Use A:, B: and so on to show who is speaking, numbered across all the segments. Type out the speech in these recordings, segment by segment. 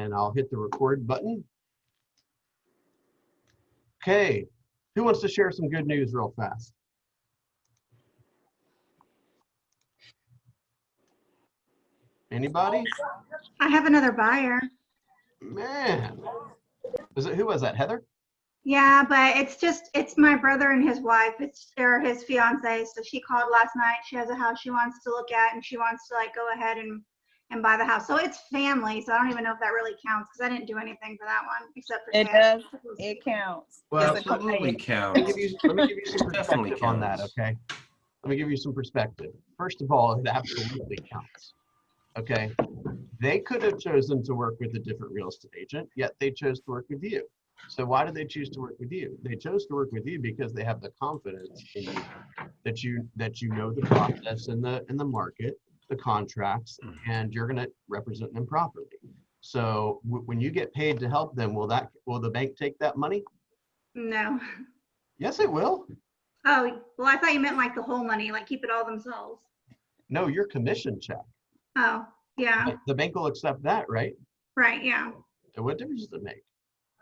A: and I'll hit the record button. Okay, who wants to share some good news real fast? Anybody?
B: I have another buyer.
A: Man, who was that, Heather?
B: Yeah, but it's my brother and his wife. Or his fiance. So she called last night. She has a house she wants to look at, and she wants to like go ahead and buy the house. So it's family. So I don't even know if that really counts because I didn't do anything for that one except for
C: it
B: cash.
C: does. It counts.
D: Well,
C: It's a
D: absolutely
C: client.
D: counts.
A: Let me give you some
D: Definitely
A: perspective on that,
D: counts.
A: okay? Let me give you some perspective. First of all, it absolutely counts, okay? They could have chosen to work with a different real estate agent, yet they chose to work with you. So why did they choose to work with you? They chose to work with you because they have the confidence in you that you know the process and the market, the contracts, and you're going to represent them properly. So when you get paid to help them, will the bank take that money?
B: No.
A: Yes, it will.
B: Oh, well, I thought you meant like the whole money, like keep it all themselves.
A: No, your commission check.
B: Oh, yeah.
A: The bank will accept that, right?
B: Right, yeah.
A: So what difference does it make?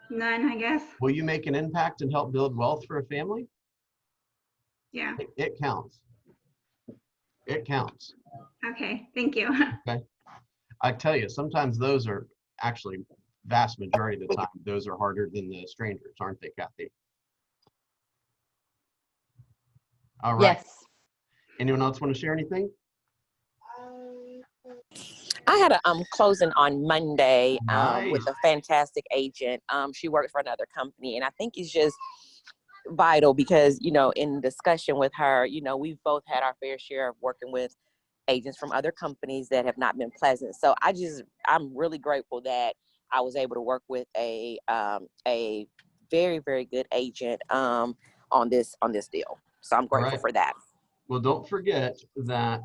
B: None, I guess.
A: Will you make an impact and help build wealth for a family?
B: Yeah.
A: It counts. It counts.
B: Okay, thank you.
A: Okay. I tell you, sometimes those are actually, vast majority of the time, those are harder than the strangers, aren't they, Kathy? All right.
E: Yes.
A: Anyone else want to share anything?
E: I had a closing on Monday
A: Nice.
E: with a fantastic agent. She works for another company, and I think it's just vital because, you know, in discussion with her, you know, we've both had our fair share of working with agents from other companies that have not been pleasant. So I'm really grateful that I was able to work with a very, very good agent on this deal. So I'm grateful for that.
A: Well, don't forget that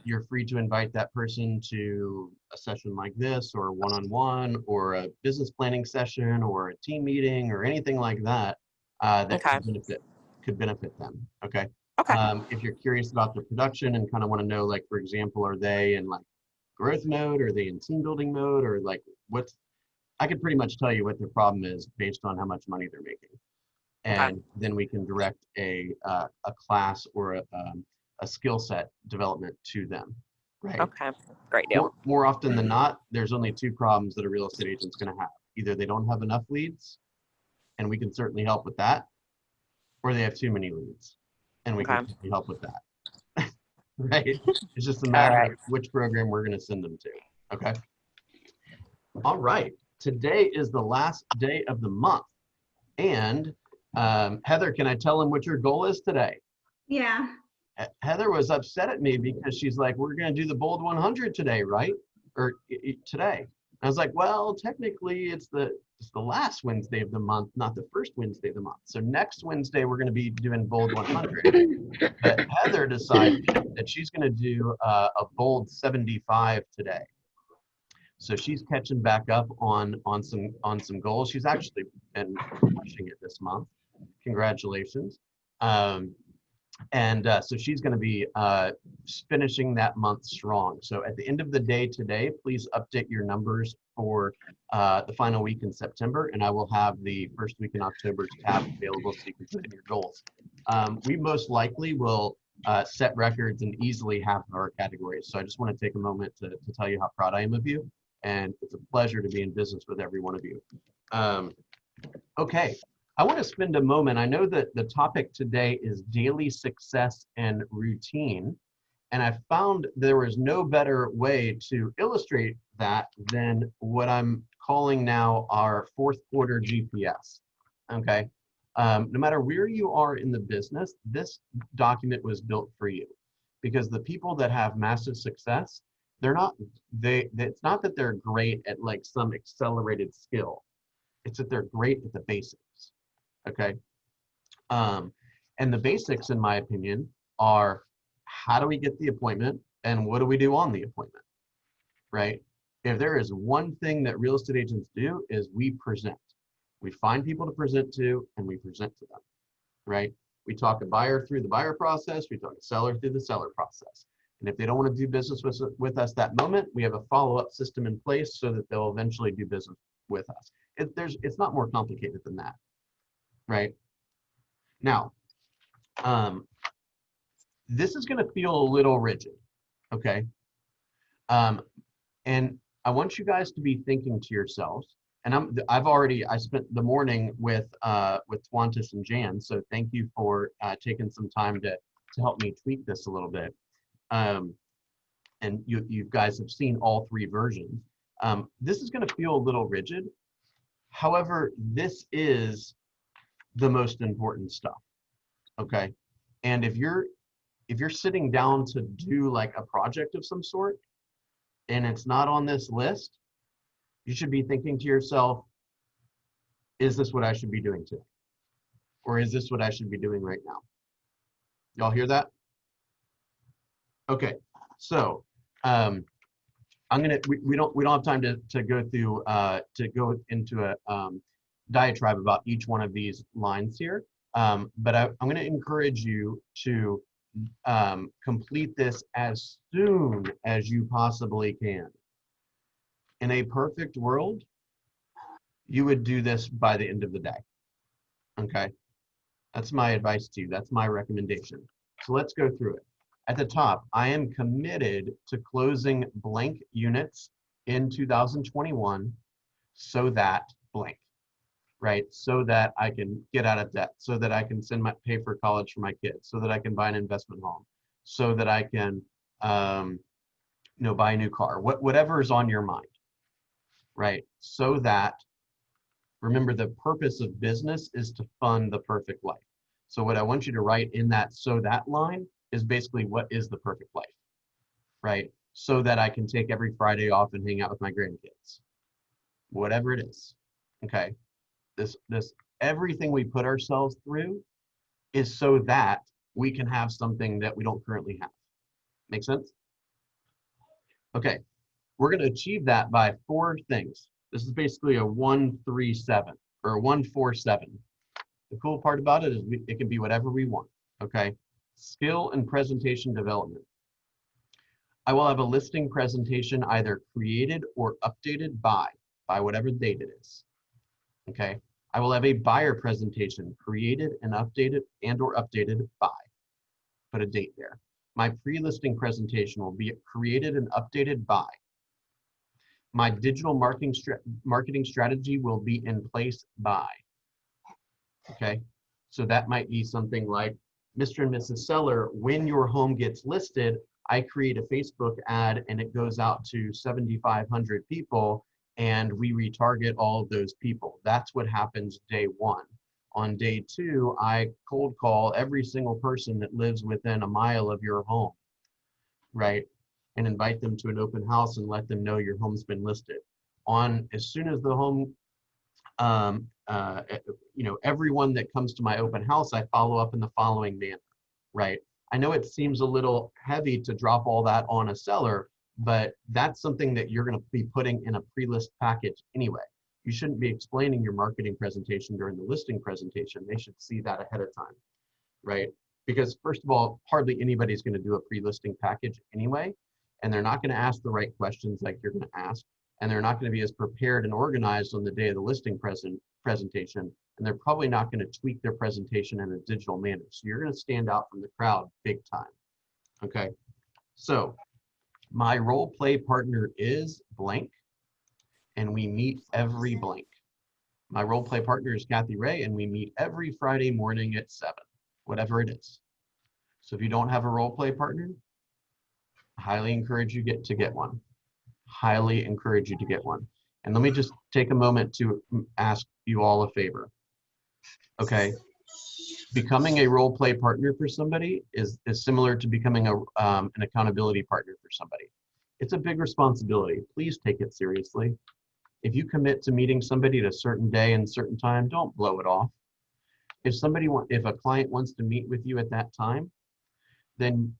A: you're free to invite that person to a session like this, or one-on-one, or a business planning session, or a team meeting, or anything like that that
E: Okay.
A: could benefit them. Okay.
E: Okay.
A: If you're curious about the production and kind of want to know, like, for example, are they in like growth mode, or are they in team building mode, or like I could pretty much tell you what their problem is based on how much money they're making. And then we can direct a class or a skill set development to them, right?
E: Okay, great deal.
A: More often than not, there's only two problems that a real estate agent's going to have. Either they don't have enough leads, and we can certainly help with that, or they have too many leads, and we can certainly help with that, right? It's just a matter of which program we're going to send them to, okay? All right, today is the last day of the month, and Heather, can I tell him what your goal is today?
B: Yeah.
A: Heather was upset at me because she's like, we're going to do the Bold 100 today, right? Or today. I was like, well, technically it's the last Wednesday of the month, not the first Wednesday of the month. So next Wednesday, we're going to be doing Bold 100. But Heather decided that she's going to do a Bold 75 today. So she's catching back up on some goals. She's actually been crushing it this month. Congratulations. So she's going to be finishing that month strong. So at the end of the day today, please update your numbers for the final week in September, and I will have the first week in October's tab available so you can put in your goals. We most likely will set records in easily half of our categories. So I just want to take a moment to tell you how proud I am of you, and it's a pleasure to be in business with every one of you. Okay. I want to spend a moment. I know that the topic today is daily success and routine, and I found there was no better way to illustrate that than what I'm calling now our fourth quarter GPS. Okay, no matter where you are in the business, this document was built for you, because the people that have massive success, it's not that they're great at like some accelerated skill. It's that they're great at the basics. Okay. And the basics, in my opinion, are how do we get the appointment and what do we do on the appointment, right? If there is one thing that real estate agents do, is we present. We find people to present to and we present to them, right? We talk a buyer through the buyer process. We talk a seller through the seller process. And if they don't want to do business with us that moment, we have a follow-up system in place so that they'll eventually do business with us. It's not more complicated than that, right? Now, this is going to feel a little rigid, okay? And I want you guys to be thinking to yourselves, and I spent the morning with Twantis and Jan, so thank you for taking some time to help me tweak this a little bit. And you guys have seen all 3 versions. This is going to feel a little rigid. However, this is the most important stuff, okay? And if you're sitting down to do like a project of some sort and it's not on this list, you should be thinking to yourself, is this what I should be doing today? Or is this what I should be doing right now? Y'all hear that? Okay, so we don't have time to go through to go into a diatribe about each one of these lines here, but I'm going to encourage you to complete this as soon as you possibly can. In a perfect world, you would do this by the end of the day. Okay, that's my advice to you. That's my recommendation. So let's go through it. At the top, I am committed to closing blank units in 2021 so that blank, right? So that I can get out of debt, so that I can pay for college for my kids, so that I can buy an investment home, so that I can buy a new car, whatever is on your mind, right? So that, remember, the purpose of business is to fund the perfect life. So what I want you to write in that "so that" line is basically, what is the perfect life, right? So that I can take every Friday off and hang out with my grandkids, whatever it is, okay? This everything we put ourselves through is so that we can have something that we don't currently have. Make sense? Okay, we're going to achieve that by 4 things. This is basically a 1-3-7 or a 1-4-7. The cool part about it is it can be whatever we want, okay? Skill and presentation development. I will have a listing presentation either created or updated by whatever date it is, okay? I will have a buyer presentation created and updated or updated by, put a date there. My pre-listing presentation will be created and updated by. My digital marketing strategy will be in place by, okay? So that might be something like, Mr. and Mrs. Seller, when your home gets listed, I create a Facebook ad and it goes out to 7,500 people and we retarget all of those people. That's what happens day 1. On day 2, I cold call every single person that lives within a mile of your home, right? And invite them to an open house and let them know your home's been listed. As soon as the home, everyone that comes to my open house, I follow up in the following manner, right? I know it seems a little heavy to drop all that on a seller, but that's something that you're going to be putting in a pre-list package anyway. You shouldn't be explaining your marketing presentation during the listing presentation. They should see that ahead of time, right? Because first of all, hardly anybody's going to do a pre-listing package anyway, and they're not going to ask the right questions like you're going to ask, and they're not going to be as prepared and organized on the day of the listing presentation, and they're probably not going to tweak their presentation in a digital manner. So you're going to stand out from the crowd big time, okay? So my role play partner is blank, and we meet every blank. My role play partner is Kathy Ray, and we meet every Friday morning at 7, whatever it is. So if you don't have a role play partner, I highly encourage you to get one. Highly encourage you to get one. And let me just take a moment to ask you all a favor. Okay, becoming a role play partner for somebody is similar to becoming an accountability partner for somebody. It's a big responsibility. Please take it seriously. If you commit to meeting somebody at a certain day and certain time, don't blow it off. If a client wants to meet with you at that time, then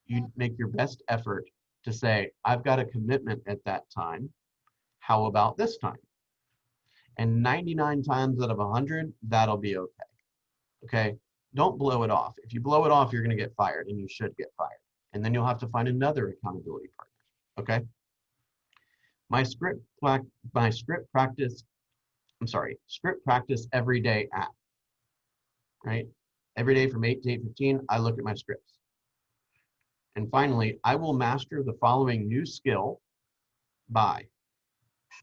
A: you make your best effort to say, I've got a commitment at that time. How about this time? And 99 times out of 100, that'll be okay. Okay? Don't blow it off. If you blow it off, you're going to get fired, and you should get fired. And then you'll have to find another accountability partner, okay? My script practice every day app, right? Every day from 8 to 8:15, I look at my scripts. And finally, I will master the following new skill by,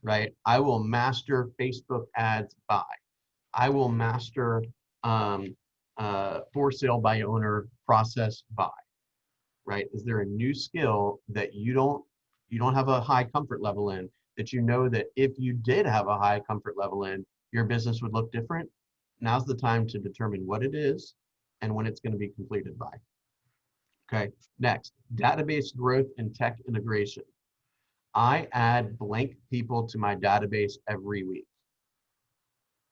A: right? I will master Facebook ads by. I will master for sale by owner process by, right? Is there a new skill that you don't have a high comfort level in, that you know that if you did have a high comfort level in, your business would look different? Now's the time to determine what it is and when it's going to be completed by. Okay, next, database growth and tech integration. I add blank people to my database every week.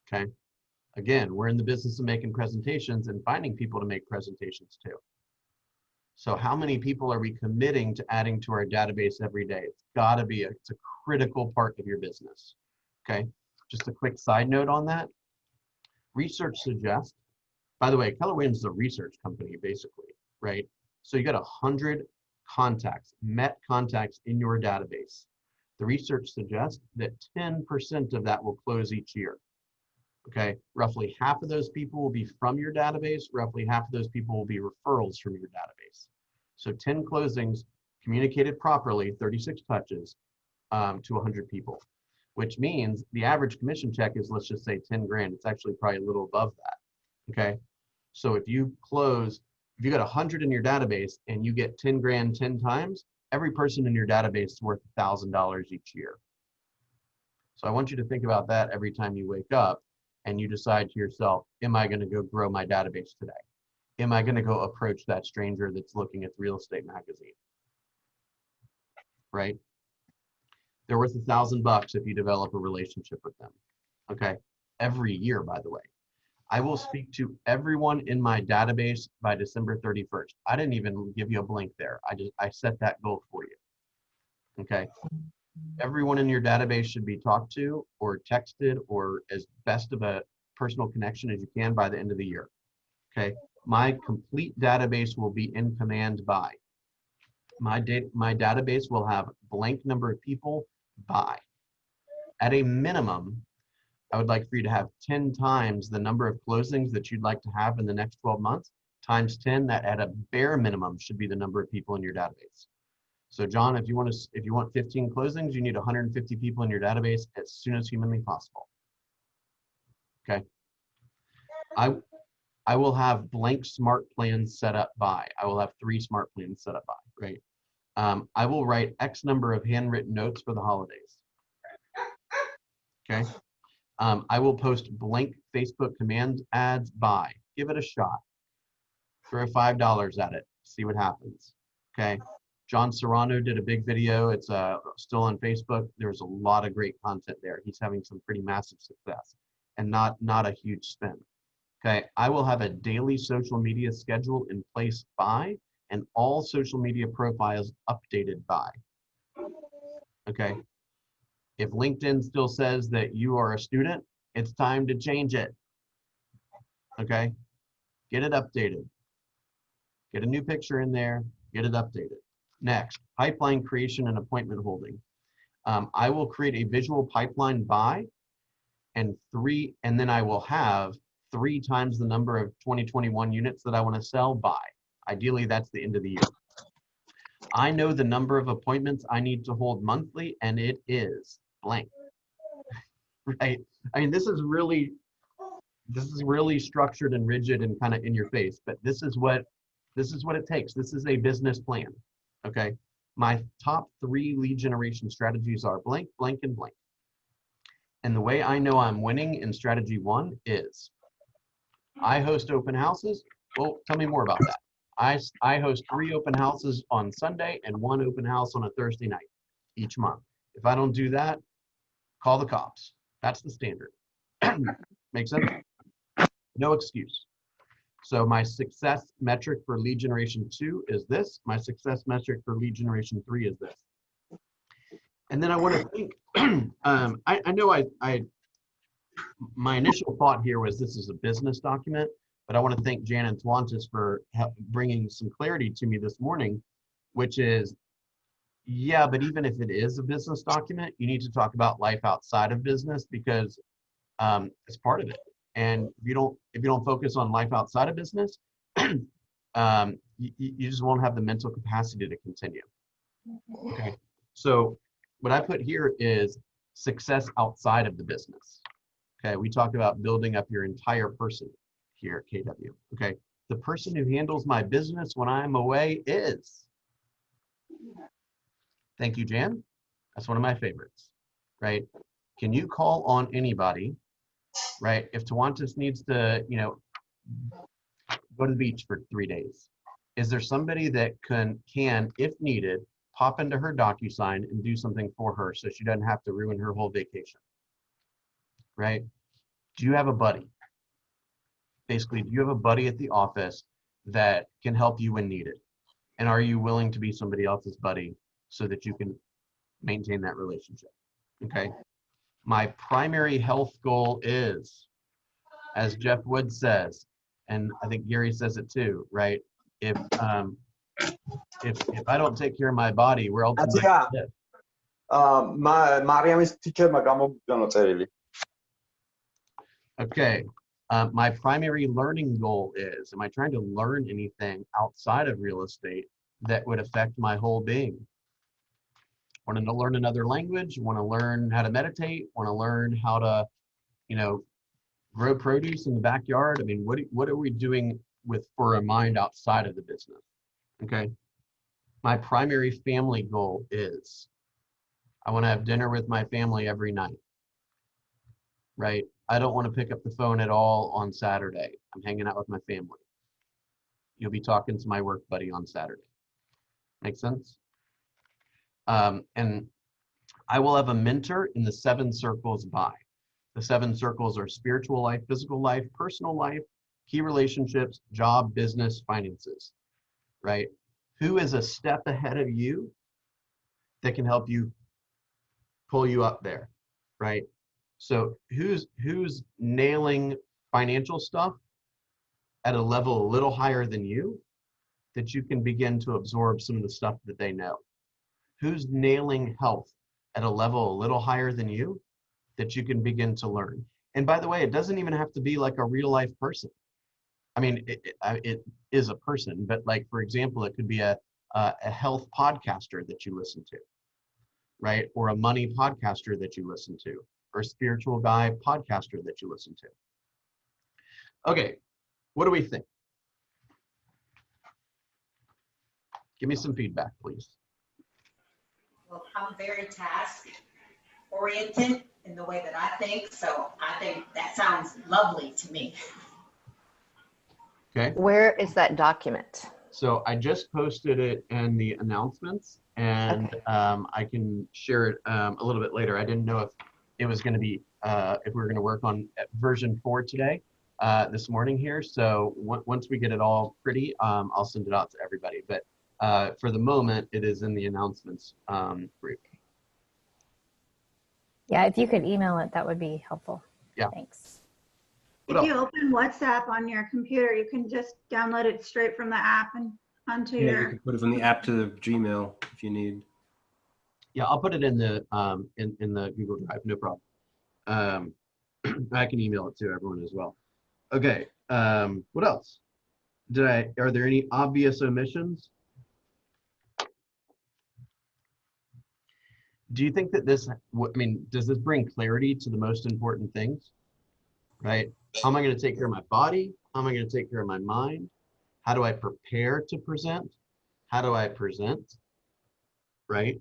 A: Okay, again, we're in the business of making presentations and finding people to make presentations too. So how many people are we committing to adding to our database every day? It's gotta be, it's a critical part of your business, okay? Just a quick side note on that. Research suggests, by the way, Keller Williams is a research company basically, right? So you got 100 contacts, met contacts in your database. The research suggests that 10% of that will close each year, okay? Roughly half of those people will be from your database, roughly half of those people will be referrals from your database. So 10 closings communicated properly, 36 touches to 100 people, which means the average commission check is, let's just say 10 grand. It's actually probably a little above that, okay? So if you got 100 in your database and you get 10 grand 10 times, every person in your database is worth $1,000 each year. So I want you to think about that every time you wake up and you decide to yourself, am I going to go grow my database today? Am I going to go approach that stranger that's looking at the real estate magazine? Right? They're worth $1,000 if you develop a relationship with them. Okay? Every year, by the way. I will speak to everyone in my database by December 31st. I didn't even give you a blink there. I set that goal for you. Okay? Everyone in your database should be talked to or texted or as best of a personal connection as you can by the end of the year. Okay? My complete database will be in command by. My database will have blank number of people by. At a minimum, I would like for you to have 10 times the number of closings that you'd like to have in the next 12 months, times 10, that at a bare minimum should be the number of people in your database. So John, if you want 15 closings, you need 150 people in your database as soon as humanly possible. Okay. I will have blank smart plans set up by. I will have 3 smart plans set up by, right? I will write X number of handwritten notes for the holidays. Okay. I will post blank Facebook command ads by. Give it a shot. Throw $5 at it. See what happens. Okay. John Serrano did a big video. It's still on Facebook. There's a lot of great content there. He's having some pretty massive success and not a huge spend. Okay. I will have a daily social media schedule in place by, and all social media profiles updated by. Okay. If LinkedIn still says that you are a student, it's time to change it. Okay. Get it updated. Get a new picture in there. Get it updated. Next, pipeline creation and appointment holding. I will create a visual pipeline by, and then I will have 3 times the number of 2021 units that I want to sell by. Ideally, that's the end of the year. I know the number of appointments I need to hold monthly, and it is blank. Right? I mean, this is really structured and rigid and kind of in your face, but this is what it takes. This is a business plan. Okay. My top 3 lead generation strategies are blank, blank, and blank. And the way I know I'm winning in strategy 1 is I host open houses. Well, tell me more about that. I host 3 open houses on Sunday and 1 open house on a Thursday night each month. If I don't do that, call the cops. That's the standard. Make sense? No excuse. So my success metric for lead generation 2 is this. My success metric for lead generation 3 is this. And then I want to think, I know my initial thought here was this is a business document, but I want to thank Jan and Twantis for bringing some clarity to me this morning which is, yeah, but even if it is a business document, you need to talk about life outside of business because it's part of it. And if you don't focus on life outside of business, you just won't have the mental capacity to continue. Okay. So what I put here is success outside of the business. Okay. We talked about building up your entire person here at KW. Okay. The person who handles my business when I'm away is. Thank you, Jan. That's one of my favorites, right? Can you call on anybody, right? If Tawantis needs to, go to the beach for 3 days, is there somebody that can, if needed, pop into her DocuSign and do something for her so she doesn't have to ruin her whole vacation, right? Do you have a buddy? Basically, do you have a buddy at the office that can help you when needed? And are you willing to be somebody else's buddy so that you can maintain that relationship? Okay. My primary health goal is, as Jeff Wood says, and I think Gary says it too, right? If I don't take care of my body, where else am I gonna live?
C: Mariam is teacher magamo ganotarili.
A: Okay. My primary learning goal is, am I trying to learn anything outside of real estate that would affect my whole being? Want to learn another language, want to learn how to meditate, want to learn how to, grow produce in the backyard. I mean, what are we doing for a mind outside of the business? Okay. My primary family goal is I want to have dinner with my family every night, right? I don't want to pick up the phone at all on Saturday. I'm hanging out with my family. You'll be talking to my work buddy on Saturday. Make sense? And I will have a mentor in the 7 circles by. The 7 circles are spiritual life, physical life, personal life, key relationships, job, business, finances, right? Who is a step ahead of you that can help you pull you up there, right? So who's nailing financial stuff at a level a little higher than you that you can begin to absorb some of the stuff that they know? Who's nailing health at a level a little higher than you that you can begin to learn? And by the way, it doesn't even have to be like a real life person. I mean, it is a person, but like, for example, it could be a health podcaster that you listen to, right? Or a money podcaster that you listen to, or a spiritual guy podcaster that you listen to. Okay, what do we think? Give me some feedback, please.
D: Well, I'm very task oriented in the way that I think, so I think that sounds lovely to me.
A: Okay.
F: Where is that document?
A: So I just posted it in the announcements, and
F: Okay.
A: I can share it a little bit later. I didn't know if it was going to be, if we were going to work on version 4 today, this morning here. So once we get it all pretty, I'll send it out to everybody. But for the moment, it is in the announcements group.
G: Yeah, if you could email it, that would be helpful.
A: Yeah.
G: Thanks.
B: If you open WhatsApp on your computer, you can just download it straight from the app and onto
H: Yeah, you
B: your.
H: can put it from the app to the Gmail if you need.
A: Yeah, I'll put it in the in the Google Drive, no problem. I can email it to everyone as well. Okay, what else? Are there any obvious omissions? Do you think that this, I mean, does this bring clarity to the most important things, right? How am I going to take care of my body? How am I going to take care of my mind? How do I prepare to present? How do I present, right?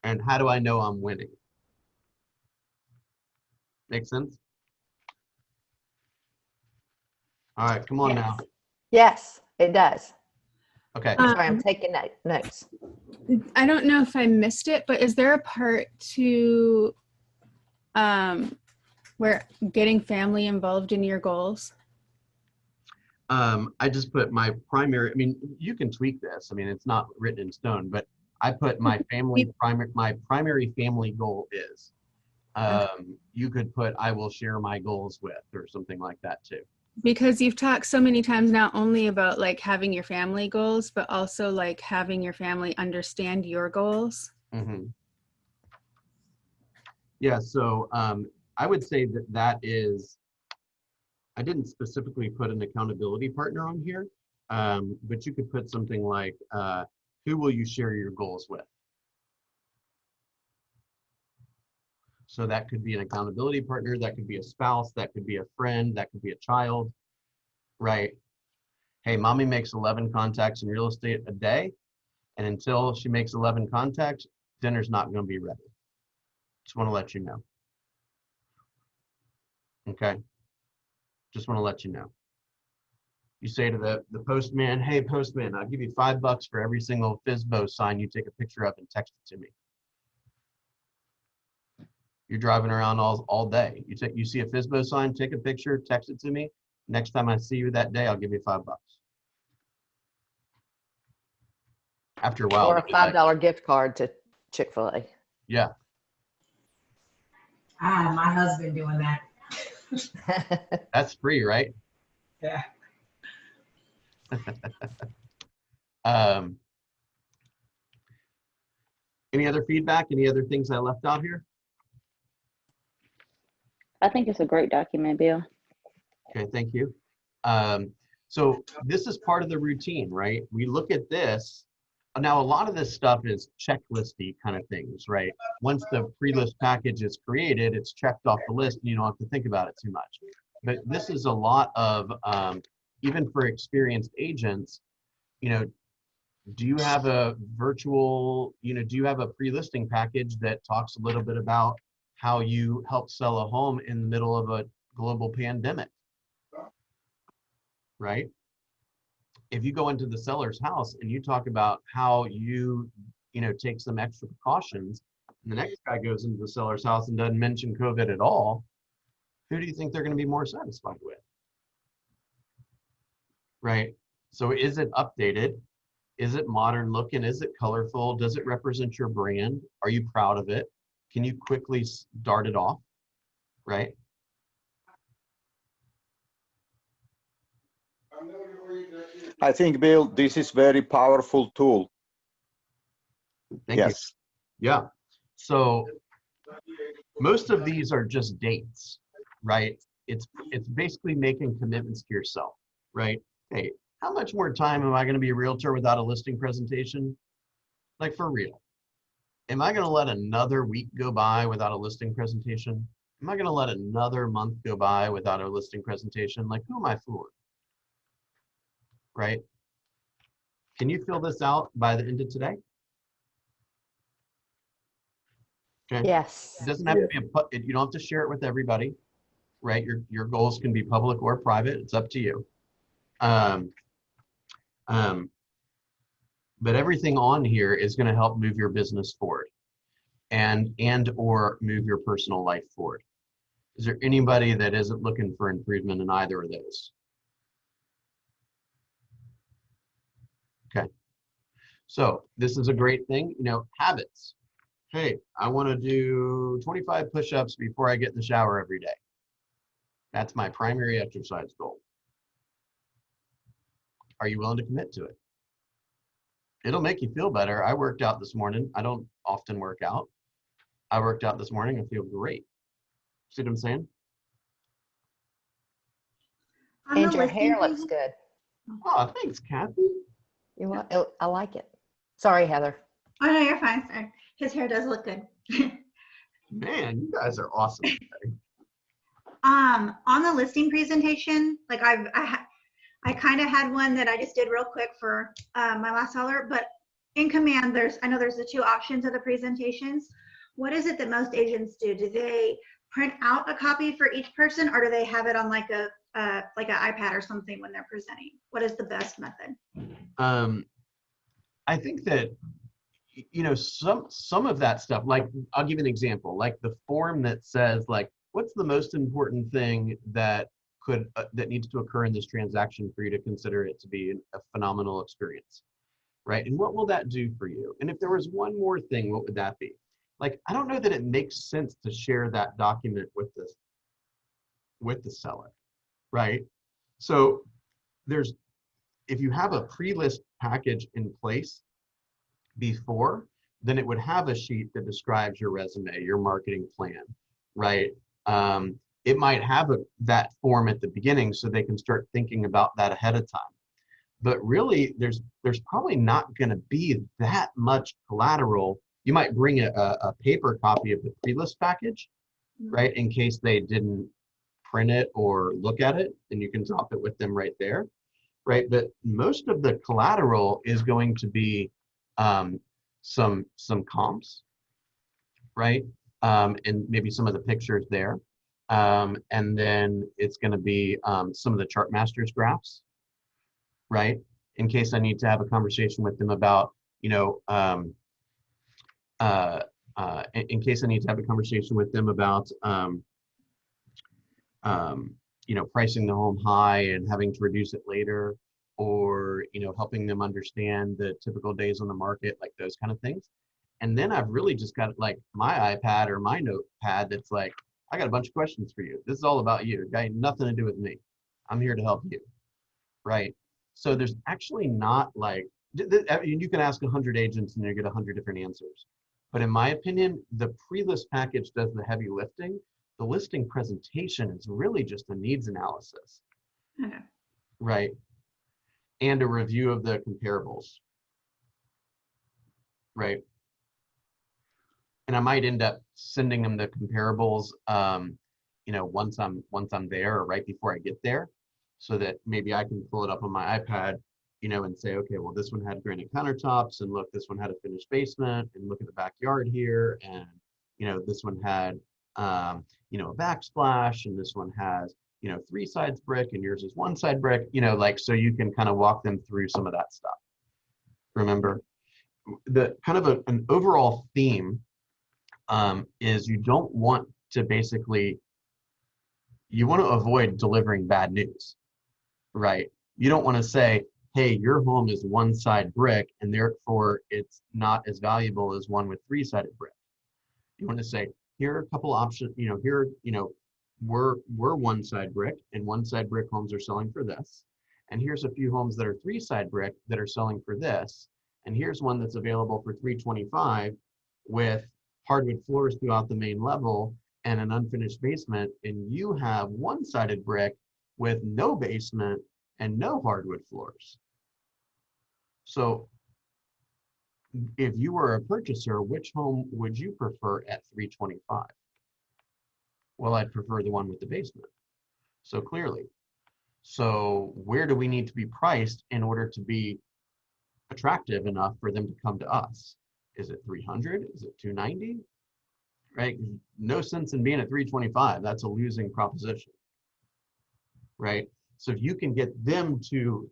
A: And how do I know I'm winning? Make sense? All right, come on now.
F: Yes, it does.
A: Okay.
F: Sorry, I'm taking notes.
I: I don't know if I missed it, but is there a part to where getting family involved in your goals?
A: I just put my primary, I mean, you can tweak this. I mean, it's not written in stone, but I put my my primary family goal is. You could put, I will share my goals with, or something like that too.
I: because you've talked so many times not only about like having your family goals, but also like having your family understand your goals.
A: Yeah, so I would say that that is, I didn't specifically put an accountability partner on here, but you could put something like, who will you share your goals with? So that could be an accountability partner, that could be a spouse, that could be a friend, that could be a child, right? Hey, mommy makes 11 contacts in real estate a day, and until she makes 11 contacts, dinner's not going to be ready. Just want to let you know. Okay? Just want to let you know. You say to the postman, hey, postman, I'll give you $5 for every single FSBO sign you take a picture of and text it to me. You're driving around all day. You see a FSBO sign, take a picture, text it to me. Next time I see you that day, I'll give you $5. After a while,
F: Or a
A: they'll be like,
F: $5 gift card to Chick-fil-A.
A: yeah.
D: My husband doing that.
A: That's free, right?
D: Yeah.
A: Any other feedback? Any other things I left out here?
J: I think it's a great document, Bill.
A: Okay, thank you. So this is part of the routine, right? We look at this. Now, a lot of this stuff is checklisty kind of things, right? Once the pre-list package is created, it's checked off the list and you don't have to think about it too much. But this is a lot of, even for experienced agents, you know, do you have a virtual, do you have a pre-listing package that talks a little bit about how you help sell a home in the middle of a global pandemic, right? If you go into the seller's house and you talk about how you take some extra precautions, and the next guy goes into the seller's house and doesn't mention COVID at all, who do you think they're going to be more satisfied with? Right? So is it updated? Is it modern looking? Is it colorful? Does it represent your brand? Are you proud of it? Can you quickly start it off? Right?
C: I think, Bill, this is very powerful tool.
A: Thank you. Yeah. So most of these are just dates, right? It's basically making commitments to yourself, right? Hey, how much more time am I going to be a realtor without a listing presentation? Like, for real. Am I going to let another week go by without a listing presentation? Am I going to let another month go by without a listing presentation? Like, who am I fooling? Right? Can you fill this out by the end of today? Okay.
F: Yes.
A: It doesn't have to be you don't have to share it with everybody, right? Your goals can be public or private. It's up to you. But everything on here is going to help move your business forward and or move your personal life forward. Is there anybody that isn't looking for improvement in either of those? Okay. So this is a great thing, habits. Hey, I want to do 25 push-ups before I get in the shower every day. That's my primary exercise goal. Are you willing to commit to it? It'll make you feel better. I worked out this morning. I don't often work out. I worked out this morning. I feel great. See what I'm saying?
F: And your hair looks good.
A: Oh, thanks, Kathy.
F: You want? I like it. Sorry, Heather.
B: Oh, no, you're fine. Sorry. His hair does look good.
A: Man, you guys are awesome.
B: On the listing presentation, like I kind of had one that I just did real quick for my last seller, but in Command, I know there's the two options of the presentations. What is it that most agents do? Do they print out a copy for each person, or do they have it on like an iPad or something when they're presenting? What is the best method?
A: I think that some of that stuff, like I'll give you an example, like the form that says like, what's the most important thing that needs to occur in this transaction for you to consider it to be a phenomenal experience, right? And what will that do for you? And if there was one more thing, what would that be? Like, I don't know that it makes sense to share that document with the seller, right? So there's, if you have a pre-list package in place before, then it would have a sheet that describes your resume, your marketing plan, right? It might have that form at the beginning so they can start thinking about that ahead of time. But really, there's probably not going to be that much collateral. You might bring a paper copy of the pre-list package, right, in case they didn't print it or look at it, and you can drop it with them right there, right? But most of the collateral is going to be some comps, right? And maybe some of the pictures there. And then it's going to be some of the chart masters graphs, right? In case I need to have a conversation with them about, you know, in case I need to have a conversation with them about, you know, pricing the home high and having to reduce it later, or, you know, helping them understand the typical days on the market, like those kind of things. And then I've really just got like my iPad or my notepad that's like, I got a bunch of questions for you. This is all about you. Got nothing to do with me. I'm here to help you, right? So there's actually not like, you can ask 100 agents and you get 100 different answers. But in my opinion, the pre-list package does the heavy lifting. The listing presentation is really just a needs analysis,
B: Okay.
A: right? And a review of the comparables, right? And I might end up sending them the comparables, you know, once I'm there or right before I get there, so that maybe I can pull it up on my iPad, you know, and say, okay, well, this one had granite countertops, and look, this one had a finished basement, and look at the backyard here, and you know, this one had, you know, a backsplash, and this one has, you know, 3 sides brick, and yours is 1 side brick, you know, like, so you can kind of walk them through some of that stuff. Remember, the kind of an overall theme is you don't want to basically, you want to avoid delivering bad news, right? You don't want to say, hey, your home is 1 side brick and therefore it's not as valuable as one with 3-sided brick. You want to say, here are a couple options, you know, here, you know, we're 1 side brick, and 1 side brick homes are selling for this. And here's a few homes that are 3-side brick that are selling for this. And here's one that's available for $325 with hardwood floors throughout the main level and an unfinished basement. And you have 1-sided brick with no basement and no hardwood floors. So if you were a purchaser, which home would you prefer at $325? Well, I'd prefer the one with the basement. So clearly. So where do we need to be priced in order to be attractive enough for them to come to us? Is it 300? Is it 290? Right? No sense in being at 325. That's a losing proposition. Right? So if you can get them to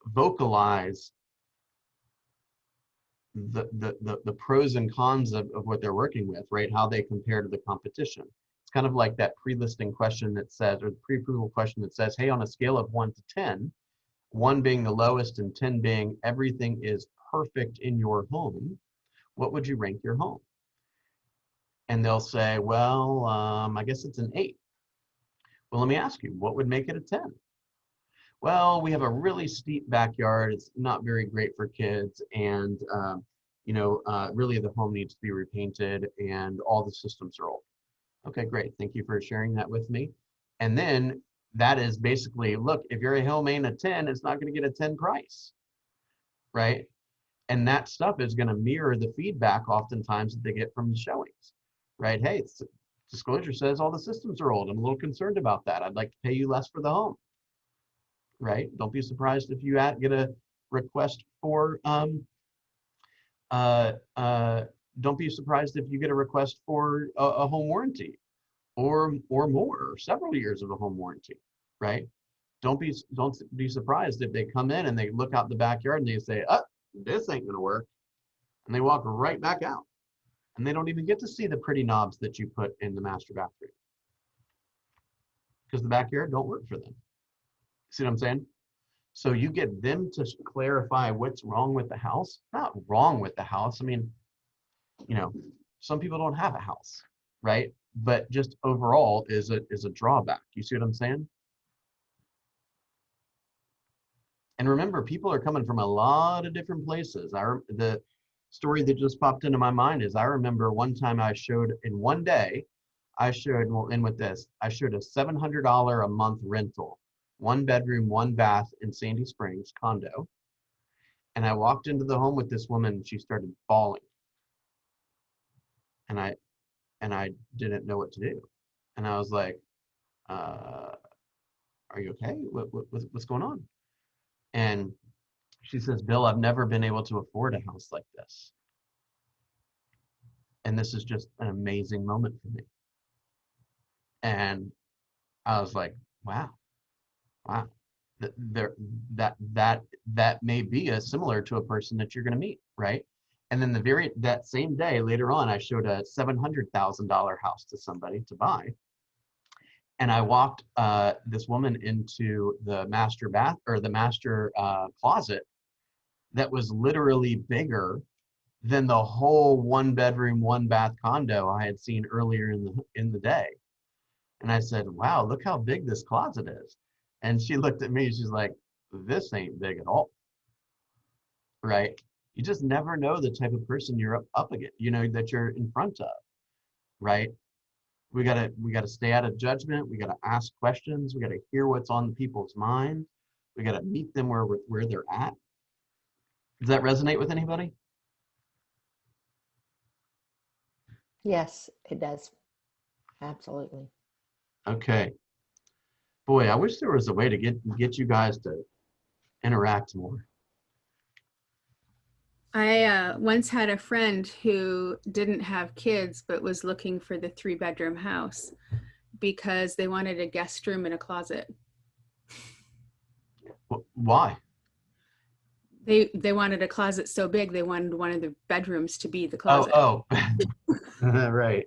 A: vocalize the pros and cons of what they're working with, right? How they compare to the competition. It's kind of like that pre-listing question that says, or the pre-approval question that says, hey, on a scale of 1 to 10, 1 being the lowest and 10 being everything is perfect in your home, what would you rank your home? And they'll say, well, I guess it's an 8. Well, let me ask you, what would make it a 10? Well, we have a really steep backyard. It's not very great for kids. And, you know, really the home needs to be repainted and all the systems are old. Okay, great. Thank you for sharing that with me. And then that is basically, look, if your home ain't a 10, it's not going to get a 10 price, right? And that stuff is going to mirror the feedback oftentimes that they get from the showings, right? Hey, disclosure says all the systems are old. I'm a little concerned about that. I'd like to pay you less for the home. Right? Don't be surprised if you get a request for don't be surprised if you get a request for a home warranty or more, or several years of a home warranty, right? Don't be surprised if they come in and they look out the backyard and they say, oh, this ain't gonna work, and they walk right back out, and they don't even get to see the pretty knobs that you put in the master bathroom because the backyard don't work for them. See what I'm saying? So you get them to clarify what's wrong with the house. Not wrong with the house. I mean, you know, some people don't have a house, right? But just overall is a drawback. You see what I'm saying? And remember, people are coming from a lot of different places. The story that just popped into my mind is I remember one time I showed in one day, we'll end with this. I showed a $700 a month rental, 1 bedroom, 1 bath in Sandy Springs condo. And I walked into the home with this woman and she started bawling. And I didn't know what to do. And I was like, are you okay? What's going on? And she says, Bill, I've never been able to afford a house like this. And this is just an amazing moment for me. And I was like, wow. That may be similar to a person that you're going to meet, right? And then that same day later on, I showed a $700,000 house to somebody to buy. And I walked this woman into the master bath or the master closet that was literally bigger than the whole 1 bedroom, 1 bath condo I had seen earlier in the day. And I said, wow, look how big this closet is. And she looked at me, she's like, this ain't big at all, right? You just never know the type of person you're up against, that you're in front of, right? We gotta stay out of judgment. We gotta ask questions. We gotta hear what's on people's minds. We gotta meet them where they're at. Does that resonate with anybody?
F: Yes, it does. Absolutely.
A: Okay. Boy, I wish there was a way to get you guys to interact more.
I: I once had a friend who didn't have kids but was looking for the 3-bedroom house because they wanted a guest room and a closet.
A: Why?
I: They wanted a closet so big they wanted one of the bedrooms to be the closet.
A: Oh. Right.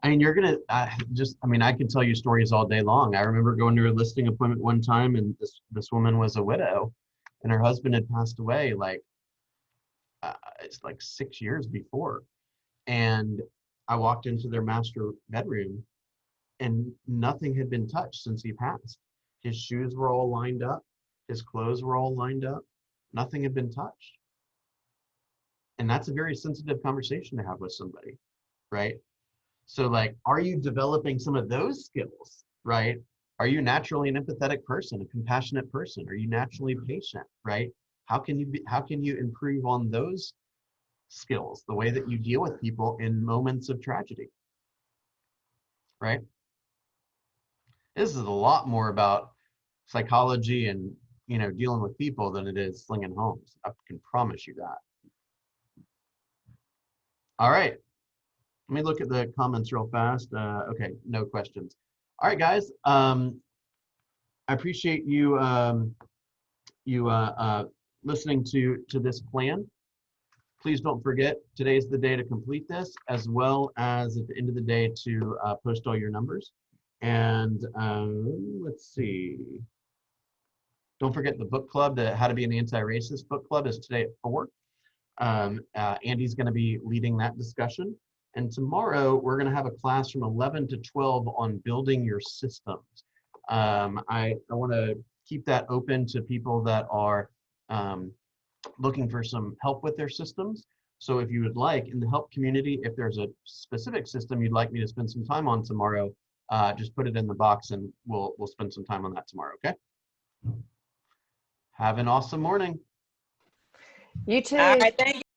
A: I mean, I can tell you stories all day long. I remember going to a listing appointment one time, and this woman was a widow, and her husband had passed away it's like 6 years before. And I walked into their master bedroom, and nothing had been touched since he passed. His shoes were all lined up, his clothes were all lined up, nothing had been touched. And that's a very sensitive conversation to have with somebody, right? So like, are you developing some of those skills, right? Are you naturally an empathetic person, a compassionate person? Are you naturally patient, right? How can you improve on those skills, the way that you deal with people in moments of tragedy, right? This is a lot more about psychology and, dealing with people than it is slinging homes. I can promise you that. All right. Let me look at the comments real fast. Okay, no questions. All right, guys. I appreciate you listening to this plan. Please don't forget, today's the day to complete this, as well as at the end of the day to post all your numbers. And let's see. Don't forget the book club, the How to Be an Anti-Racist book club is today at 4. Andy's going to be leading that discussion. And tomorrow we're going to have a class from 11 to 12 on building your systems. I want to keep that open to people that are looking for some help with their systems. So if you would like, in the help community, if there's a specific system you'd like me to spend some time on tomorrow, just put it in the box and we'll spend some time on that tomorrow, okay? Have an awesome morning.
F: You too.
E: All right, thank you.